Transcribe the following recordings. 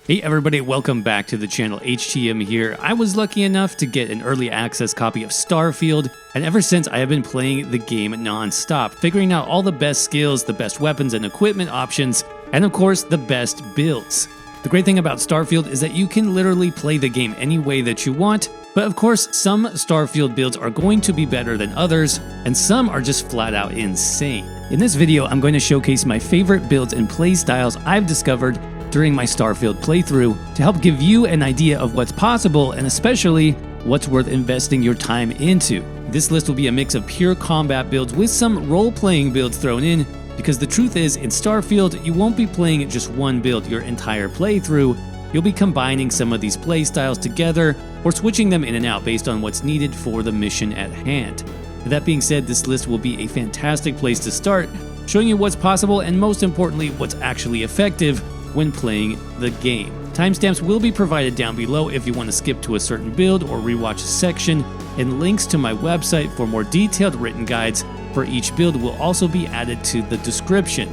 Hey everybody, welcome back to the channel. HTM here. I was lucky enough to get an early access copy of Starfield, and ever since I have been playing the game non-stop, figuring out all the best skills, the best weapons and equipment options, and of course the best builds. The great thing about Starfield is that you can literally play the game any way that you want, but of course some Starfield builds are going to be better than others, and some are just flat out insane. In this video, I'm going to showcase my favorite builds and playstyles I've discovered during my Starfield playthrough to help give you an idea of what's possible and especially what's worth investing your time into. This list will be a mix of pure combat builds with some role-playing builds thrown in, because the truth is, in Starfield, you won't be playing just one build your entire playthrough. You'll be combining some of these playstyles together or switching them in and out based on what's needed for the mission at hand. With that being said, this list will be a fantastic place to start, showing you what's possible and most importantly, what's actually effective when playing the game. Timestamps will be provided down below if you want to skip to a certain build or rewatch a section, and links to my website for more detailed written guides for each build will also be added to the description.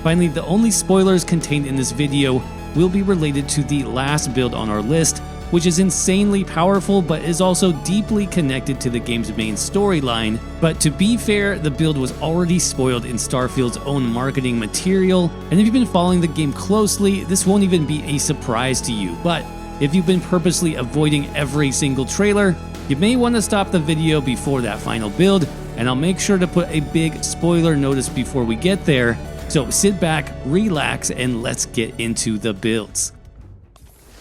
Finally, the only spoilers contained in this video will be related to the last build on our list, which is insanely powerful but is also deeply connected to the game's main storyline. But to be fair, the build was already spoiled in Starfield's own marketing material, and if you've been following the game closely, this won't even be a surprise to you. But if you've been purposely avoiding every single trailer, you may want to stop the video before that final build, and I'll make sure to put a big spoiler notice before we get there. So sit back, relax, and let's get into the builds.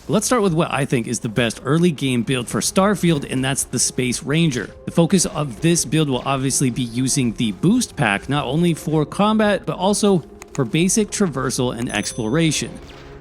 Let's start with what I think is the best early game build for Starfield, and that's the Space Ranger. The focus of this build will obviously be using the boost pack, not only for combat, but also for basic traversal and exploration.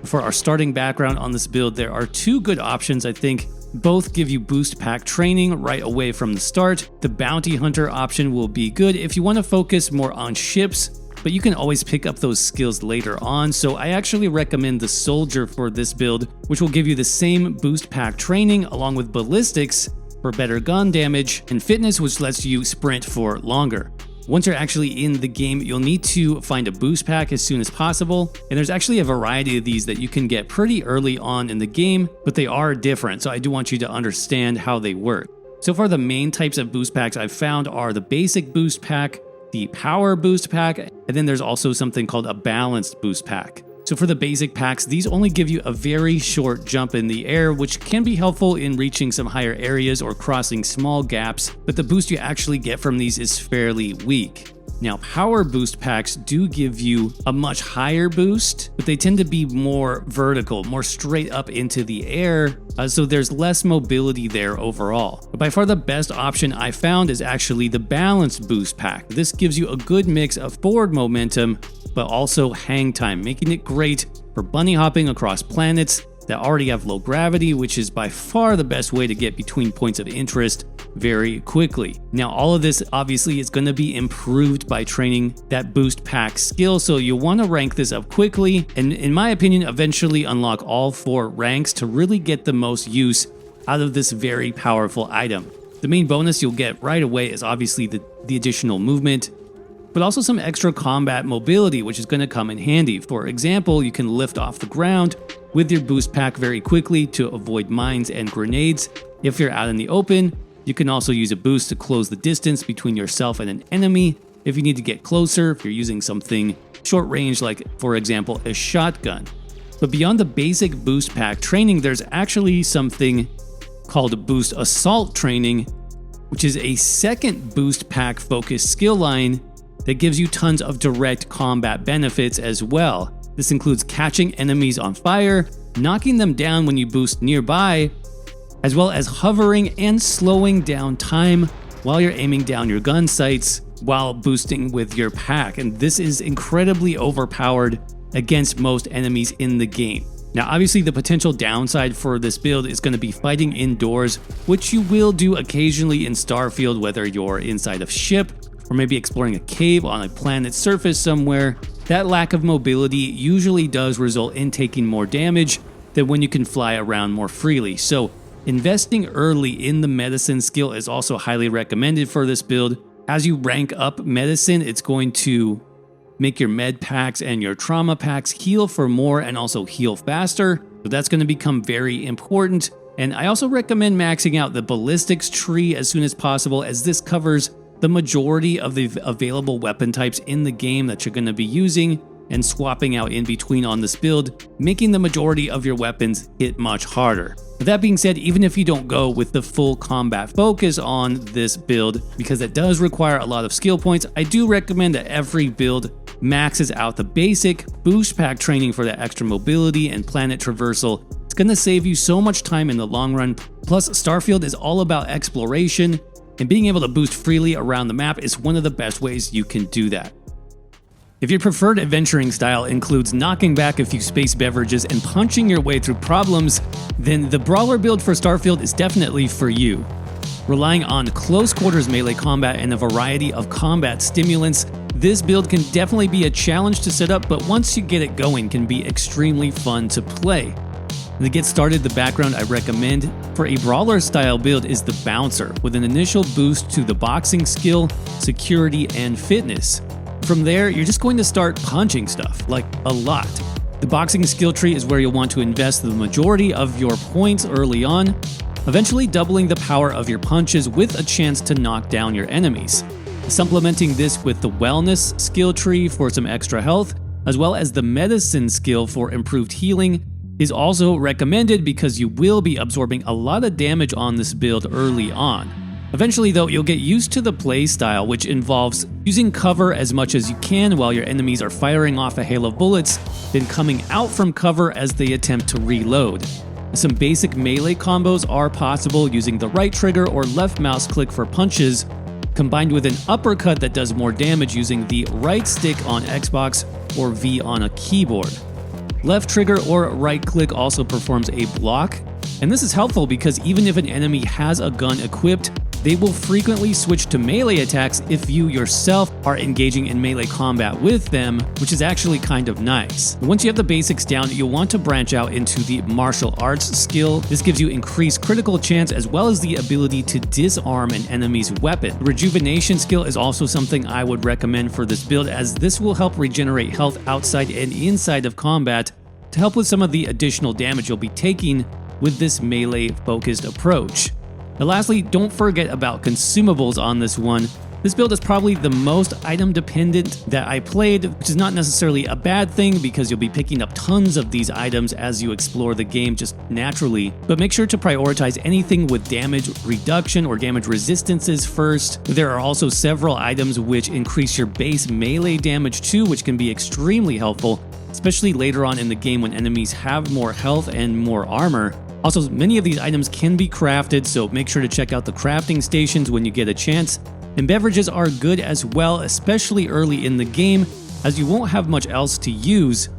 For our starting background on this build, there are two good options. I think both give you boost pack training right away from the start. The Bounty Hunter option will be good if you want to focus more on ships, but you can always pick up those skills later on, so I actually recommend the Soldier for this build, which will give you the same boost pack training along with ballistics for better gun damage, and fitness, which lets you sprint for longer. Once you're actually in the game, you'll need to find a boost pack as soon as possible, and there's actually a variety of these that you can get pretty early on in the game, but they are different, so I do want you to understand how they work. So far, the main types of boost packs I've found are the basic boost pack, the power boost pack, and then there's also something called a balanced boost pack. So for the basic packs, these only give you a very short jump in the air, which can be helpful in reaching some higher areas or crossing small gaps, but the boost you actually get from these is fairly weak. Now, power boost packs do give you a much higher boost, but they tend to be more vertical, more straight up into the air, so there's less mobility there overall. But by far the best option I found is actually the balanced boost pack. This gives you a good mix of forward momentum, but also hang time, making it great for bunny hopping across planets that already have low gravity, which is by far the best way to get between points of interest very quickly. Now, all of this obviously is going to be improved by training that boost pack skill, so you'll want to rank this up quickly, and in my opinion, eventually unlock all 4 ranks to really get the most use out of this very powerful item. The main bonus you'll get right away is obviously the additional movement, but also some extra combat mobility, which is going to come in handy. For example, you can lift off the ground with your boost pack very quickly to avoid mines and grenades. If you're out in the open, you can also use a boost to close the distance between yourself and an enemy. If you need to get closer, if you're using something short range, like for example, a shotgun. But beyond the basic boost pack training, there's actually something called boost assault training, which is a second boost pack focused skill line that gives you tons of direct combat benefits as well. This includes catching enemies on fire, knocking them down when you boost nearby, as well as hovering and slowing down time while you're aiming down your gun sights while boosting with your pack. And this is incredibly overpowered against most enemies in the game. Now, obviously the potential downside for this build is going to be fighting indoors, which you will do occasionally in Starfield, whether you're inside a ship or maybe exploring a cave on a planet's surface somewhere. That lack of mobility usually does result in taking more damage than when you can fly around more freely. So investing early in the medicine skill is also highly recommended for this build. As you rank up medicine, it's going to make your med packs and your trauma packs heal for more and also heal faster. So that's going to become very important. And I also recommend maxing out the ballistics tree as soon as possible, as this covers the majority of the available weapon types in the game that you're going to be using and swapping out in between on this build, making the majority of your weapons hit much harder. With that being said, even if you don't go with the full combat focus on this build, because it does require a lot of skill points, I do recommend that every build maxes out the basic boost pack training for that extra mobility and planet traversal. It's going to save you so much time in the long run. Plus, Starfield is all about exploration, and being able to boost freely around the map is one of the best ways you can do that. If your preferred adventuring style includes knocking back a few space beverages and punching your way through problems, then the Brawler build for Starfield is definitely for you. Relying on close quarters melee combat and a variety of combat stimulants, this build can definitely be a challenge to set up, but once you get it going, can be extremely fun to play. To get started, the background I recommend for a Brawler style build is the Bouncer, with an initial boost to the boxing skill, security, and fitness. From there, you're just going to start punching stuff, like a lot. The boxing skill tree is where you'll want to invest the majority of your points early on, eventually doubling the power of your punches with a chance to knock down your enemies. Supplementing this with the wellness skill tree for some extra health, as well as the medicine skill for improved healing, is also recommended because you will be absorbing a lot of damage on this build early on. Eventually though, you'll get used to the playstyle, which involves using cover as much as you can while your enemies are firing off a hail of bullets, then coming out from cover as they attempt to reload. Some basic melee combos are possible using the right trigger or left mouse click for punches, combined with an uppercut that does more damage using the right stick on Xbox or V on a keyboard. Left trigger or right click also performs a block, and this is helpful because even if an enemy has a gun equipped, they will frequently switch to melee attacks if you yourself are engaging in melee combat with them, which is actually kind of nice. Once you have the basics down, you'll want to branch out into the martial arts skill. This gives you increased critical chance as well as the ability to disarm an enemy's weapon. The rejuvenation skill is also something I would recommend for this build, as this will help regenerate health outside and inside of combat to help with some of the additional damage you'll be taking with this melee-focused approach. And lastly, don't forget about consumables on this one. This build is probably the most item dependent that I played, which is not necessarily a bad thing because you'll be picking up tons of these items as you explore the game just naturally. But make sure to prioritize anything with damage reduction or damage resistances first. There are also several items which increase your base melee damage too, which can be extremely helpful, especially later on in the game when enemies have more health and more armor. Also, many of these items can be crafted, so make sure to check out the crafting stations when you get a chance. And beverages are good as well, especially early in the game, as you won't have much else to use.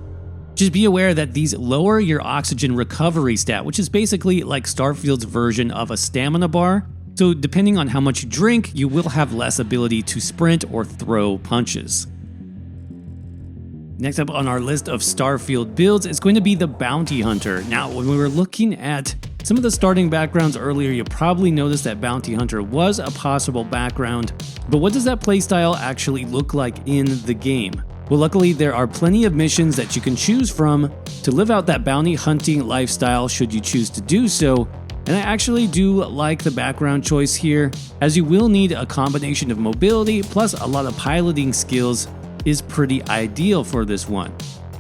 Just be aware that these lower your oxygen recovery stat, which is basically like Starfield's version of a stamina bar. So depending on how much you drink, you will have less ability to sprint or throw punches. Next up on our list of Starfield builds is going to be the Bounty Hunter. Now, when we were looking at some of the starting backgrounds earlier, you probably noticed that Bounty Hunter was a possible background, but what does that playstyle actually look like in the game? Well, luckily there are plenty of missions that you can choose from to live out that bounty hunting lifestyle should you choose to do so, and I actually do like the background choice here, as you will need a combination of mobility plus a lot of piloting skills is pretty ideal for this one.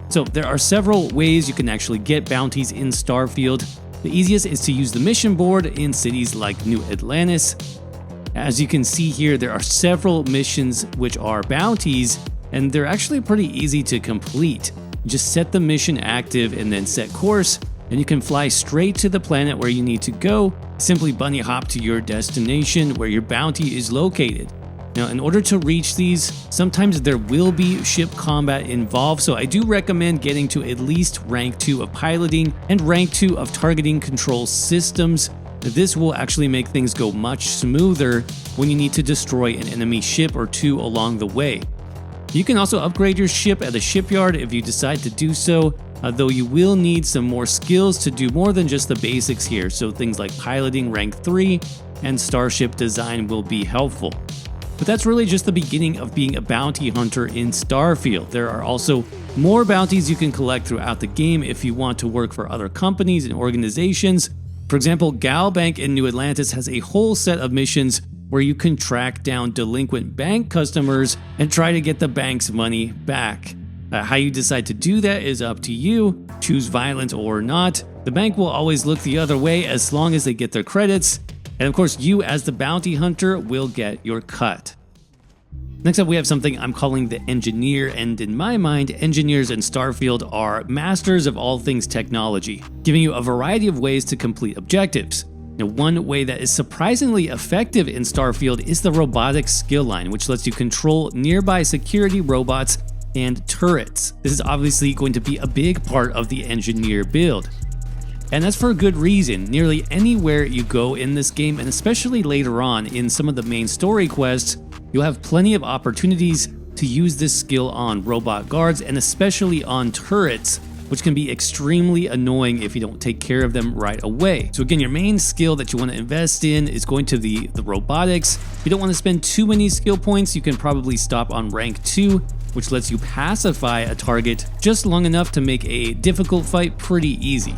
So there are several ways you can actually get bounties in Starfield. The easiest is to use the mission board in cities like New Atlantis. As you can see here, there are several missions which are bounties, and they're actually pretty easy to complete. Just set the mission active and then set course, and you can fly straight to the planet where you need to go. Simply bunny hop to your destination where your bounty is located. Now, in order to reach these, sometimes there will be ship combat involved, so I do recommend getting to at least rank 2 of piloting and rank 2 of targeting control systems. This will actually make things go much smoother when you need to destroy an enemy ship or two along the way. You can also upgrade your ship at a shipyard if you decide to do so, though you will need some more skills to do more than just the basics here, so things like piloting rank 3 and starship design will be helpful. But that's really just the beginning of being a bounty hunter in Starfield. There are also more bounties you can collect throughout the game if you want to work for other companies and organizations. For example, Gal Bank in New Atlantis has a whole set of missions where you can track down delinquent bank customers and try to get the bank's money back. How you decide to do that is up to you. Choose violence or not. The bank will always look the other way as long as they get their credits. And of course, you as the bounty hunter will get your cut. Next up, we have something I'm calling the engineer, and in my mind, engineers in Starfield are masters of all things technology, giving you a variety of ways to complete objectives. Now, one way that is surprisingly effective in Starfield is the robotics skill line, which lets you control nearby security robots and turrets. This is obviously going to be a big part of the engineer build. And that's for a good reason. Nearly anywhere you go in this game, and especially later on in some of the main story quests, you'll have plenty of opportunities to use this skill on robot guards and especially on turrets, which can be extremely annoying if you don't take care of them right away. So again, your main skill that you want to invest in is going to the robotics. If you don't want to spend too many skill points, you can probably stop on rank 2, which lets you pacify a target just long enough to make a difficult fight pretty easy.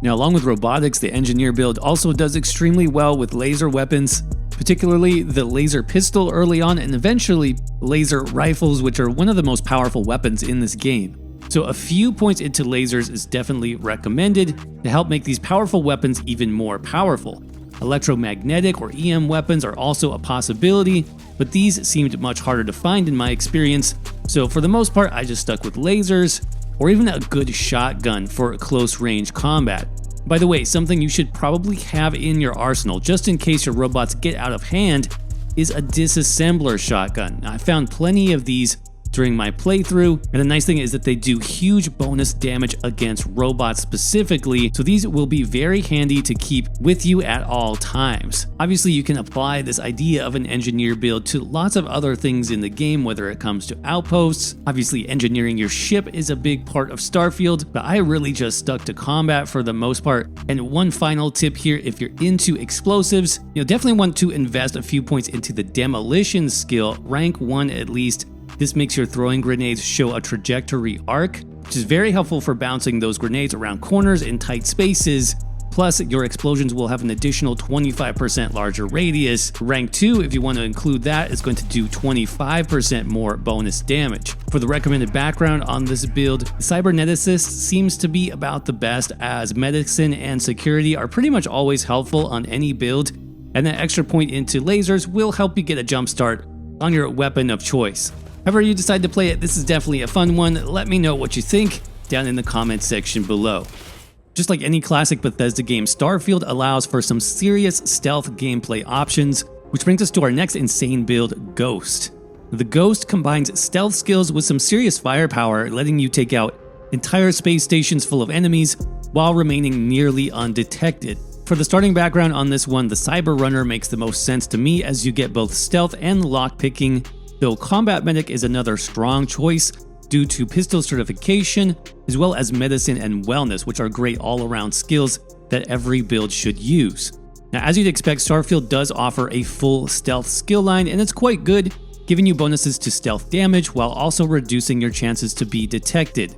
Now, along with robotics, the engineer build also does extremely well with laser weapons, particularly the laser pistol early on and eventually laser rifles, which are one of the most powerful weapons in this game. So a few points into lasers is definitely recommended to help make these powerful weapons even more powerful. Electromagnetic or EM weapons are also a possibility, but these seemed much harder to find in my experience, so for the most part I just stuck with lasers, or even a good shotgun for close range combat. By the way, something you should probably have in your arsenal, just in case your robots get out of hand, is a disassembler shotgun. I found plenty of these during my playthrough, and the nice thing is that they do huge bonus damage against robots specifically, so these will be very handy to keep with you at all times. Obviously, you can apply this idea of an engineer build to lots of other things in the game, whether it comes to outposts. Obviously, engineering your ship is a big part of Starfield, but I really just stuck to combat for the most part. And one final tip here, if you're into explosives, you'll definitely want to invest a few points into the demolition skill, rank 1 at least. This makes your throwing grenades show a trajectory arc, which is very helpful for bouncing those grenades around corners in tight spaces. Plus, your explosions will have an additional 25% larger radius. Rank 2, if you want to include that, is going to do 25% more bonus damage. For the recommended background on this build, Cyberneticist seems to be about the best, as medicine and security are pretty much always helpful on any build, and that extra point into lasers will help you get a jump start on your weapon of choice. However you decide to play it, this is definitely a fun one. Let me know what you think down in the comments section below. Just like any classic Bethesda game, Starfield allows for some serious stealth gameplay options, which brings us to our next insane build, Ghost. The Ghost combines stealth skills with some serious firepower, letting you take out entire space stations full of enemies while remaining nearly undetected. For the starting background on this one, the Cyber Runner makes the most sense to me, as you get both stealth and lockpicking, though Combat Medic is another strong choice due to pistol certification, as well as medicine and wellness, which are great all-around skills that every build should use. Now, as you'd expect, Starfield does offer a full stealth skill line, and it's quite good, giving you bonuses to stealth damage while also reducing your chances to be detected.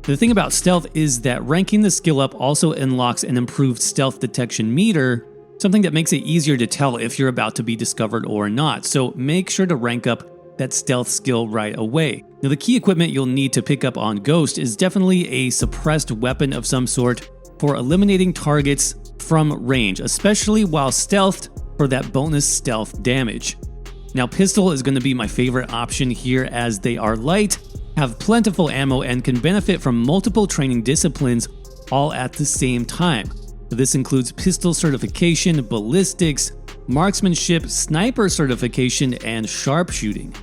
The thing about stealth is that ranking the skill up also unlocks an improved stealth detection meter, something that makes it easier to tell if you're about to be discovered or not, so make sure to rank up that stealth skill right away. Now, the key equipment you'll need to pick up on Ghost is definitely a suppressed weapon of some sort for eliminating targets from range, especially while stealthed for that bonus stealth damage. Now, pistol is going to be my favorite option here, as they are light, have plentiful ammo, and can benefit from multiple training disciplines all at the same time. This includes pistol certification, ballistics, marksmanship, sniper certification, and sharpshooting.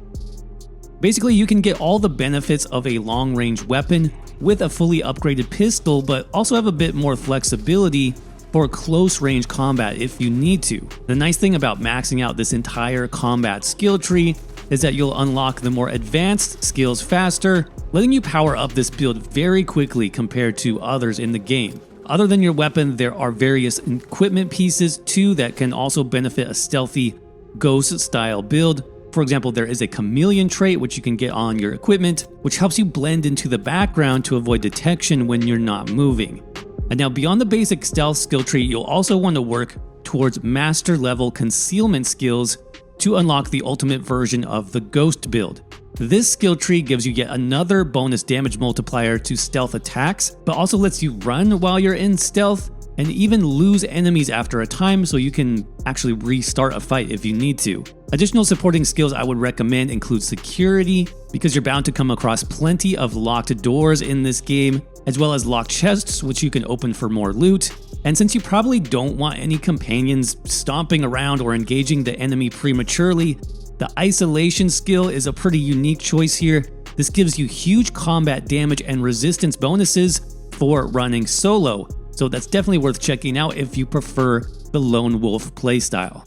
Basically, you can get all the benefits of a long-range weapon with a fully upgraded pistol, but also have a bit more flexibility for close-range combat if you need to. The nice thing about maxing out this entire combat skill tree is that you'll unlock the more advanced skills faster, letting you power up this build very quickly compared to others in the game. Other than your weapon, there are various equipment pieces too that can also benefit a stealthy Ghost-style build. For example, there is a chameleon trait which you can get on your equipment, which helps you blend into the background to avoid detection when you're not moving. And now beyond the basic stealth skill tree, you'll also want to work towards master level concealment skills to unlock the ultimate version of the ghost build. This skill tree gives you yet another bonus damage multiplier to stealth attacks, but also lets you run while you're in stealth and even lose enemies after a time, so you can actually restart a fight if you need to. Additional supporting skills I would recommend include security, because you're bound to come across plenty of locked doors in this game, as well as locked chests which you can open for more loot. And since you probably don't want any companions stomping around or engaging the enemy prematurely, the isolation skill is a pretty unique choice here. This gives you huge combat damage and resistance bonuses for running solo, so that's definitely worth checking out if you prefer the lone wolf playstyle.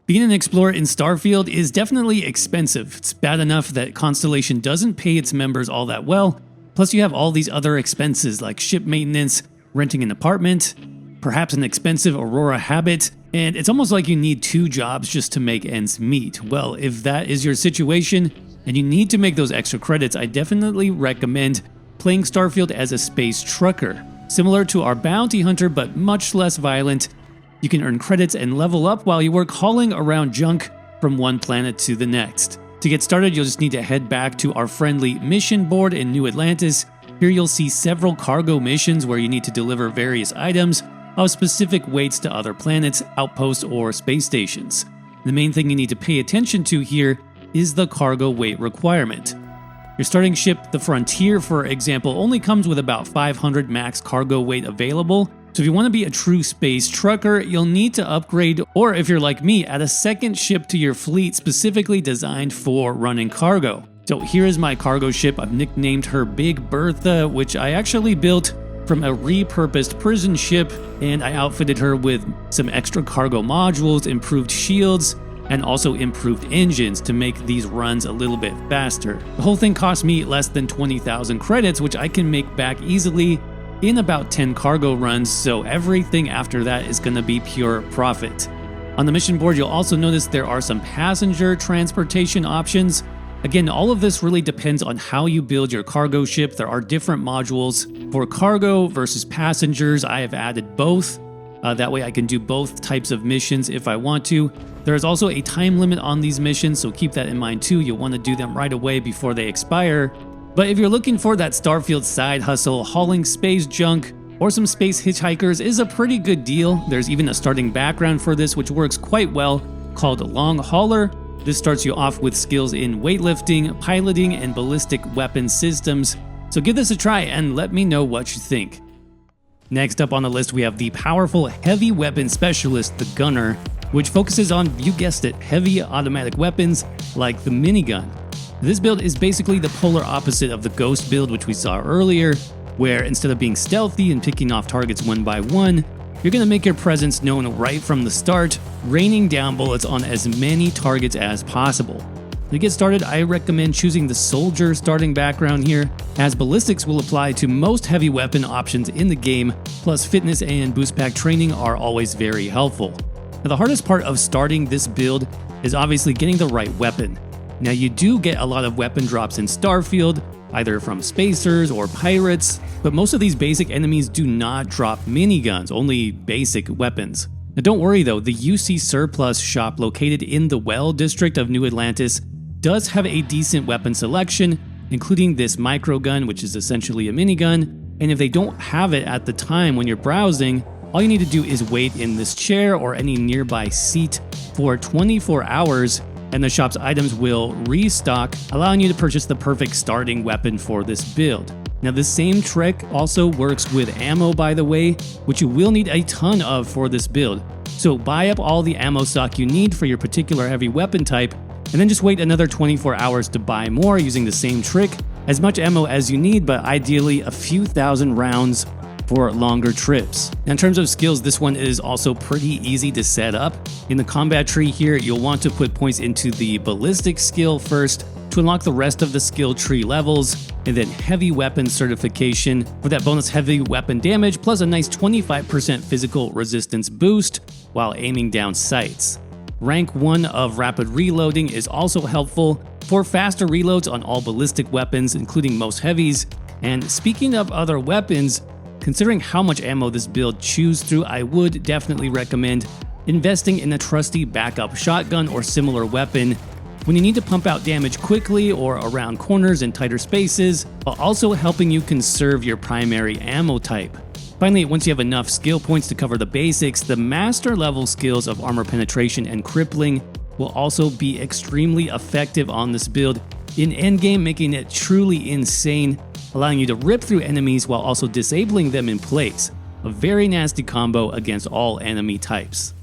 Being an explorer in Starfield is definitely expensive. It's bad enough that Constellation doesn't pay its members all that well, plus you have all these other expenses like ship maintenance, renting an apartment, perhaps an expensive Aurora habit, and it's almost like you need 2 jobs just to make ends meet. Well, if that is your situation and you need to make those extra credits, I definitely recommend playing Starfield as a space trucker. Similar to our bounty hunter, but much less violent. You can earn credits and level up while you work hauling around junk from one planet to the next. To get started, you'll just need to head back to our friendly mission board in New Atlantis. Here you'll see several cargo missions where you need to deliver various items of specific weights to other planets, outposts, or space stations. The main thing you need to pay attention to here is the cargo weight requirement. Your starting ship, the Frontier, for example, only comes with about 500 max cargo weight available, so if you want to be a true space trucker, you'll need to upgrade, or if you're like me, add a second ship to your fleet specifically designed for running cargo. So here is my cargo ship. I've nicknamed her Big Bertha, which I actually built from a repurposed prison ship, and I outfitted her with some extra cargo modules, improved shields, and also improved engines to make these runs a little bit faster. The whole thing cost me less than 20,000 credits, which I can make back easily in about 10 cargo runs, so everything after that is going to be pure profit. On the mission board, you'll also notice there are some passenger transportation options. Again, all of this really depends on how you build your cargo ship. There are different modules for cargo versus passengers. I have added both. That way I can do both types of missions if I want to. There is also a time limit on these missions, so keep that in mind too. You'll want to do them right away before they expire. But if you're looking for that Starfield side hustle, hauling space junk or some space hitchhikers is a pretty good deal. There's even a starting background for this which works quite well, called Long Hauler. This starts you off with skills in weightlifting, piloting, and ballistic weapon systems. So give this a try and let me know what you think. Next up on the list, we have the powerful heavy weapon specialist, the Gunner, which focuses on, you guessed it, heavy automatic weapons like the minigun. This build is basically the polar opposite of the Ghost build, which we saw earlier, where instead of being stealthy and picking off targets one by one, you're going to make your presence known right from the start, raining down bullets on as many targets as possible. To get started, I recommend choosing the Soldier starting background here, as ballistics will apply to most heavy weapon options in the game, plus fitness and boost pack training are always very helpful. Now, the hardest part of starting this build is obviously getting the right weapon. Now, you do get a lot of weapon drops in Starfield, either from spacers or pirates, but most of these basic enemies do not drop miniguns, only basic weapons. Now, don't worry though, the UC Surplus shop located in the Well district of New Atlantis does have a decent weapon selection, including this microgun, which is essentially a minigun, and if they don't have it at the time when you're browsing, all you need to do is wait in this chair or any nearby seat for 24 hours, and the shop's items will restock, allowing you to purchase the perfect starting weapon for this build. Now, this same trick also works with ammo, by the way, which you will need a ton of for this build. So buy up all the ammo stock you need for your particular heavy weapon type, and then just wait another 24 hours to buy more using the same trick. As much ammo as you need, but ideally a few thousand rounds for longer trips. Now, in terms of skills, this one is also pretty easy to set up. In the combat tree here, you'll want to put points into the ballistic skill first to unlock the rest of the skill tree levels, and then heavy weapon certification for that bonus heavy weapon damage, plus a nice 25% physical resistance boost while aiming down sights. Rank 1 of rapid reloading is also helpful for faster reloads on all ballistic weapons, including most heavies. And speaking of other weapons, considering how much ammo this build chews through, I would definitely recommend investing in a trusty backup shotgun or similar weapon when you need to pump out damage quickly or around corners in tighter spaces, while also helping you conserve your primary ammo type. Finally, once you have enough skill points to cover the basics, the master level skills of armor penetration and crippling will also be extremely effective on this build in endgame, making it truly insane, allowing you to rip through enemies while also disabling them in place. A very nasty combo against all enemy types.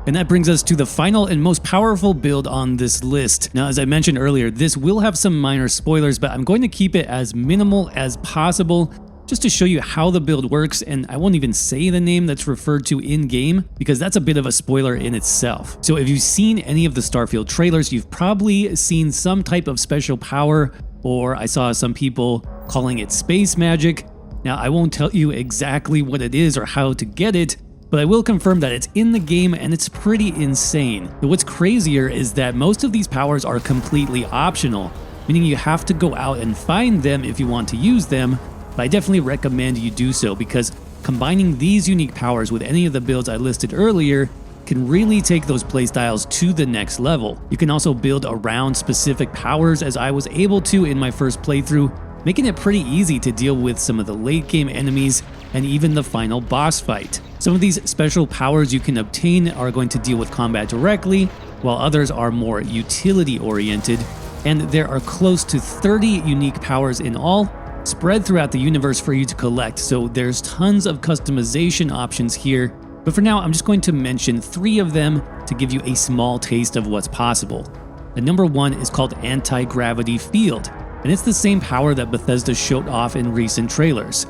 And that brings us to the final and most powerful build on this list. Now, as I mentioned earlier, this will have some minor spoilers, but I'm going to keep it as minimal as possible just to show you how the build works, and I won't even say the name that's referred to in-game because that's a bit of a spoiler in itself. So if you've seen any of the Starfield trailers, you've probably seen some type of special power, or I saw some people calling it space magic. Now, I won't tell you exactly what it is or how to get it, but I will confirm that it's in the game and it's pretty insane. But what's crazier is that most of these powers are completely optional, meaning you have to go out and find them if you want to use them, but I definitely recommend you do so because combining these unique powers with any of the builds I listed earlier can really take those playstyles to the next level. You can also build around specific powers as I was able to in my first playthrough, making it pretty easy to deal with some of the late game enemies and even the final boss fight. Some of these special powers you can obtain are going to deal with combat directly, while others are more utility oriented, and there are close to 30 unique powers in all, spread throughout the universe for you to collect, so there's tons of customization options here. But for now, I'm just going to mention 3 of them to give you a small taste of what's possible. The number 1 is called Anti-Gravity Field, and it's the same power that Bethesda showed off in recent trailers.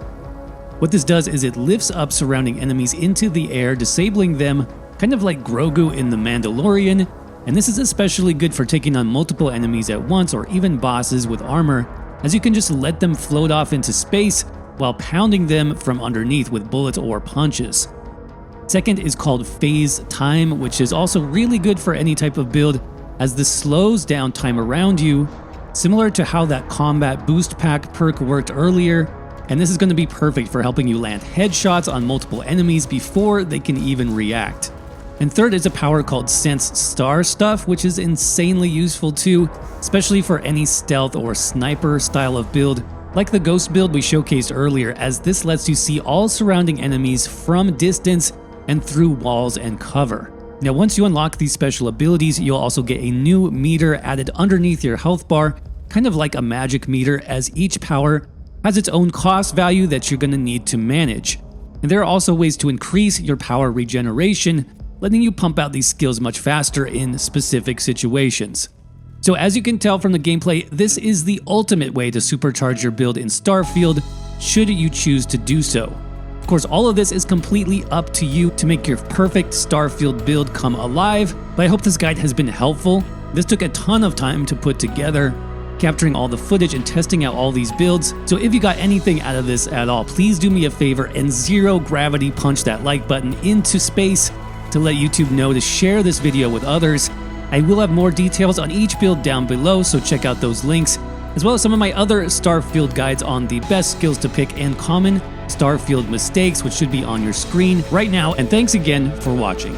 What this does is it lifts up surrounding enemies into the air, disabling them, kind of like Grogu in The Mandalorian, and this is especially good for taking on multiple enemies at once or even bosses with armor, as you can just let them float off into space while pounding them from underneath with bullets or punches. Second is called Phase Time, which is also really good for any type of build, as this slows down time around you, similar to how that Combat Boost Pack perk worked earlier, and this is going to be perfect for helping you land headshots on multiple enemies before they can even react. And third is a power called Sense Star Stuff, which is insanely useful too, especially for any stealth or sniper style of build, like the Ghost build we showcased earlier, as this lets you see all surrounding enemies from distance and through walls and cover. Now, once you unlock these special abilities, you'll also get a new meter added underneath your health bar, kind of like a magic meter, as each power has its own cost value that you're going to need to manage. And there are also ways to increase your power regeneration, letting you pump out these skills much faster in specific situations. So as you can tell from the gameplay, this is the ultimate way to supercharge your build in Starfield, should you choose to do so. Of course, all of this is completely up to you to make your perfect Starfield build come alive, but I hope this guide has been helpful. This took a ton of time to put together, capturing all the footage and testing out all these builds. So if you got anything out of this at all, please do me a favor and zero gravity punch that like button into space to let YouTube know to share this video with others. I will have more details on each build down below, so check out those links, as well as some of my other Starfield guides on the best skills to pick and common Starfield mistakes, which should be on your screen right now. And thanks again for watching.